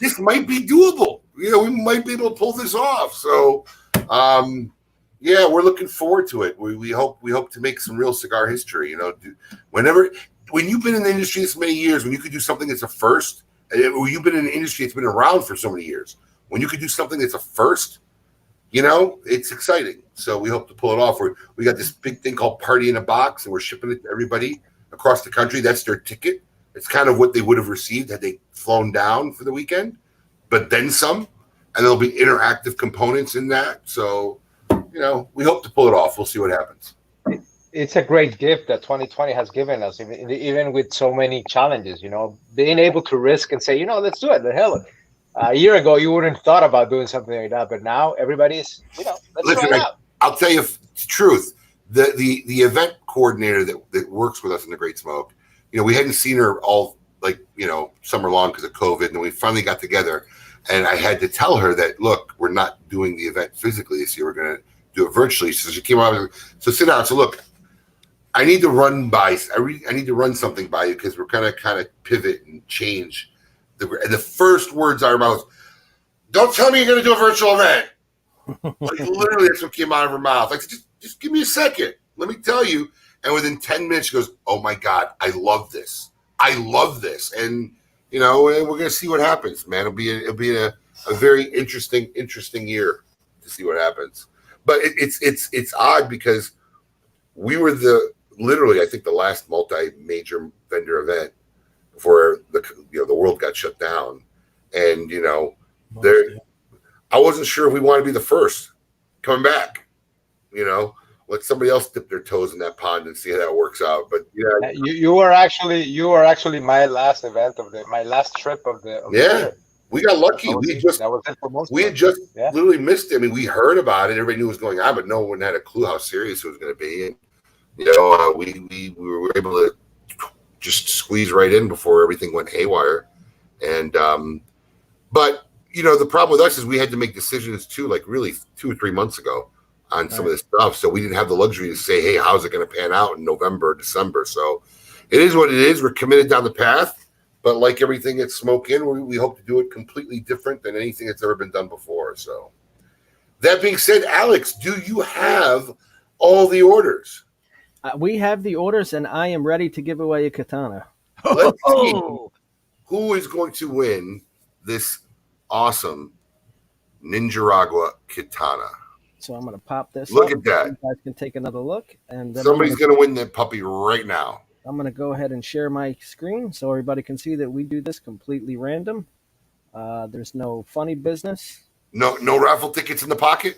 this might be doable. We might be able to pull this off. So, we're looking forward to it. We hope to make some real cigar history. When you've been in the industry this many years, when you could do something that's a first, or you've been in an industry that's been around for so many years, when you could do something that's a first, it's exciting. So we hope to pull it off. We got this big thing called Party in a Box, and we're shipping it to everybody across the country. That's their ticket. It's kind of what they would have received had they flown down for the weekend, but then some. And there'll be interactive components in that. So, we hope to pull it off. We'll see what happens. It's a great gift that 2020 has given us, even with so many challenges, being able to risk and say, let's do it. The hell, a year ago, you wouldn't have thought about doing something like that. But now everybody's, let's try it out. I'll tell you the truth. The event coordinator that works with us in the Great Smoke, we hadn't seen her all summer long because of COVID. And we finally got together, and I had to tell her that, look, we're not doing the event physically this year. We're going to do it virtually. So she came out. So sit down. So look, I need to run something by you, because we're going to kind of pivot and change. And the first words out of her mouth, don't tell me you're going to do a virtual event. Like, literally, that's what came out of her mouth. Like, just give me a second. Let me tell you. And within 10 minutes, she goes, oh my God, I love this. And, we're going to see what happens, man. It'll be a very interesting year to see what happens. But it's odd, because we were literally, I think, the last multi-major vendor event before the world got shut down. And, I wasn't sure if we wanted to be the first coming back, let somebody else dip their toes in that pond and see how that works out. But you were actually my last event my last trip of the year. We got lucky. We had just literally missed it. I mean, we heard about it. Everybody knew what was going on, but no one had a clue how serious it was going to be. And, we were able to just squeeze right in before everything went haywire. And, but, the problem with us is we had to make decisions too, like really 2 or 3 months ago. on some of this stuff. So we didn't have the luxury to say, hey, how's it going to pan out in November or December? So it is what it is. We're committed down the path. But like everything at Smoke In, we hope to do it completely different than anything that's ever been done before. So that being said, Alex, do you have all the orders? We have the orders, and I am ready to give away a katana. Let's see who is going to win this awesome Ninjaragua katana. So I'm going to pop this. Look up. at that. You guys can take another look. And then Somebody's going to win that puppy right now. I'm going to go ahead and share my screen so everybody can see that we do this completely random. There's no funny business. No raffle tickets in the pocket?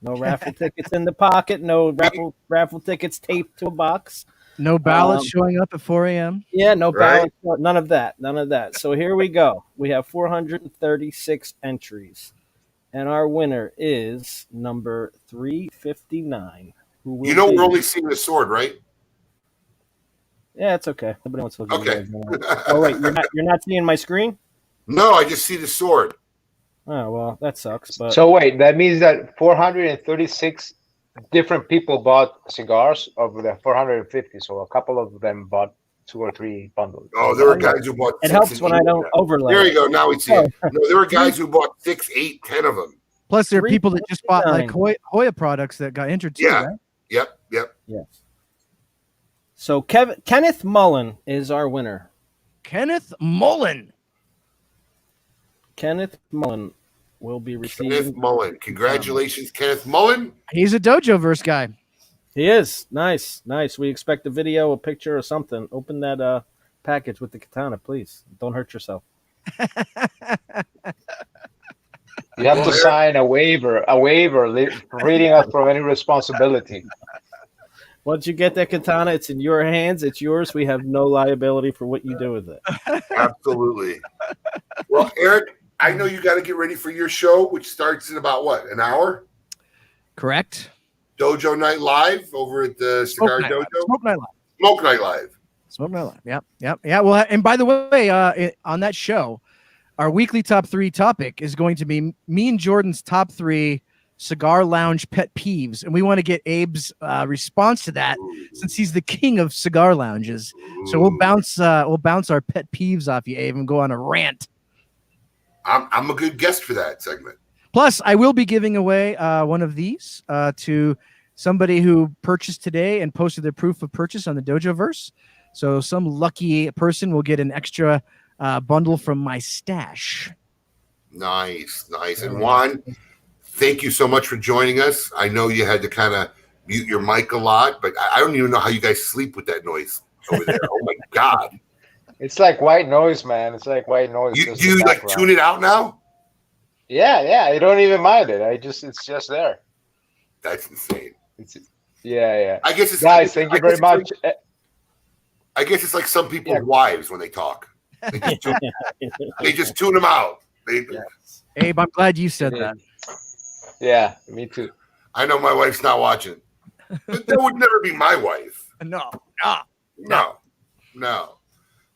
No raffle tickets in the pocket. No raffle tickets taped to a box. No ballots showing up at 4 a.m. Yeah, no ballots. None of that. None of that. So here we go. We have 436 entries. And our winner is number 359. You know we're only seeing the sword, right? Yeah, it's okay. Nobody wants to look Okay. at it. Oh, wait. You're not seeing my screen? No, I just see the sword. Oh, well, that sucks. But So wait, that means that 436 different people bought cigars of the 450. So a couple of them bought 2 or 3 bundles. Oh, there were guys who bought it 6 helps and when 8 I of don't them. overlay. There you go. Now we see it. No, there were guys who bought 6, 8, 10 of them. Plus, there are people that just bought like 359. Joya products that got entered too. Yeah. Right? Yep. Yes. So Kenneth Mullen is our winner. Kenneth Mullen. Kenneth Mullen will be receiving. Kenneth Mullen. Congratulations, Kenneth Mullen. He's a Dojo verse guy. He is. Nice. We expect a video, a picture, or something. Open that package with the katana, please. Don't hurt yourself. You have to sign a waiver reading us from any responsibility. Once you get that katana, it's in your hands. It's yours. We have no liability for what you do with it. Absolutely. Well, Eric, I know you got to get ready for your show, which starts in about an hour? Correct. Dojo Night Live over at the Cigar Dojo. Smoke Night Live. Smoke Night Live. Smoke Night Live. Yep. Yeah. Well, and by the way, on that show, our weekly top 3 topic is going to be me and Jordan's top 3 cigar lounge pet peeves, and we want to get Abe's response to that since he's the king of cigar lounges. So we'll bounce our pet peeves off you, Abe, and go on a rant. I'm a good guest for that segment. Plus, I will be giving away one of these to somebody who purchased today and posted their proof of purchase on the Dojo verse. So some lucky person will get an extra bundle from my stash. Nice. And Juan, thank you so much for joining us. I know you had to kind of mute your mic a lot, but I don't even know how you guys sleep with that noise over there. Oh my God. It's like white noise, man. It's like white noise. Do you like tune it out now? Yeah. I don't even mind it. It's just there. That's insane. Yeah. I guess it's Guys, thank you very much. I guess it's like some people's wives when they talk. They just tune them out. Abe, I'm glad you said that. Yeah, me too. I know my wife's not watching. That would never be my wife. No.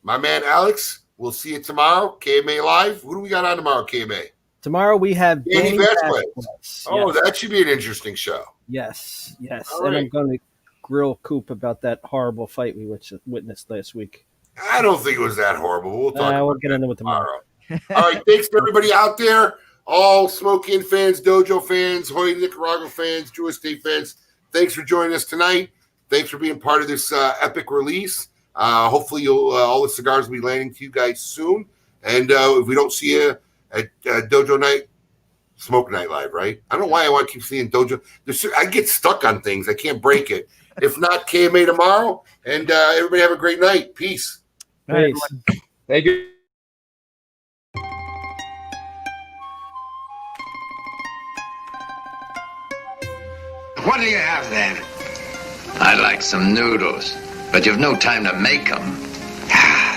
My man Alex, we'll see you tomorrow. KMA Live. Who do we got on tomorrow, KMA? Tomorrow we have Danny Vasquez. Vasquez. Oh, Yes. that should be an interesting show. Yes. All And right. I'm going to grill Coop about that horrible fight we witnessed last week. I don't think it was that horrible. We'll talk We'll about get that into it tomorrow. All right, thanks to everybody out there, all Smoke In fans, Dojo fans, Joya Nicaragua fans, Jewish State fans. Thanks for joining us tonight. Thanks for being part of this epic release. Hopefully, all the cigars will be landing to you guys soon. And if we don't see you at Dojo Night, Smoke Night Live, right? I don't know why I want to keep seeing Dojo. I get stuck on things. I can't break it. If not, KMA tomorrow. And everybody have a great night. Peace. Peace. Thank you. What do you have then? I'd like some noodles, but you've no time to make them.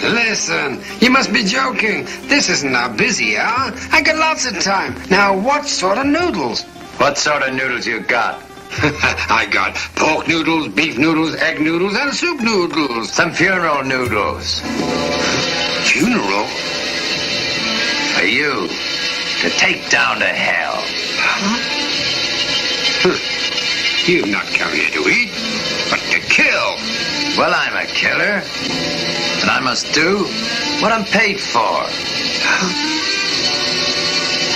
Listen, you must be joking. This isn't our busy hour. I got lots of time. Now, what sort of noodles? What sort of noodles you got? I got pork noodles, beef noodles, egg noodles, and soup noodles. Some funeral noodles. Funeral? For you to take down to hell. Huh? You've not come here to eat, but to kill. Well, I'm a killer, and I must do what I'm paid for.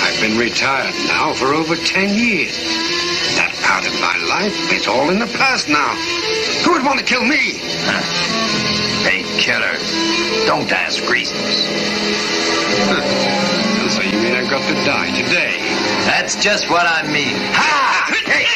I've been retired now for over 10 years. That part of my life is all in the past now. Who would want to kill me? Paid killer. Don't ask reasons. So you mean I've got to die today? That's just what I mean. Ha! Hey!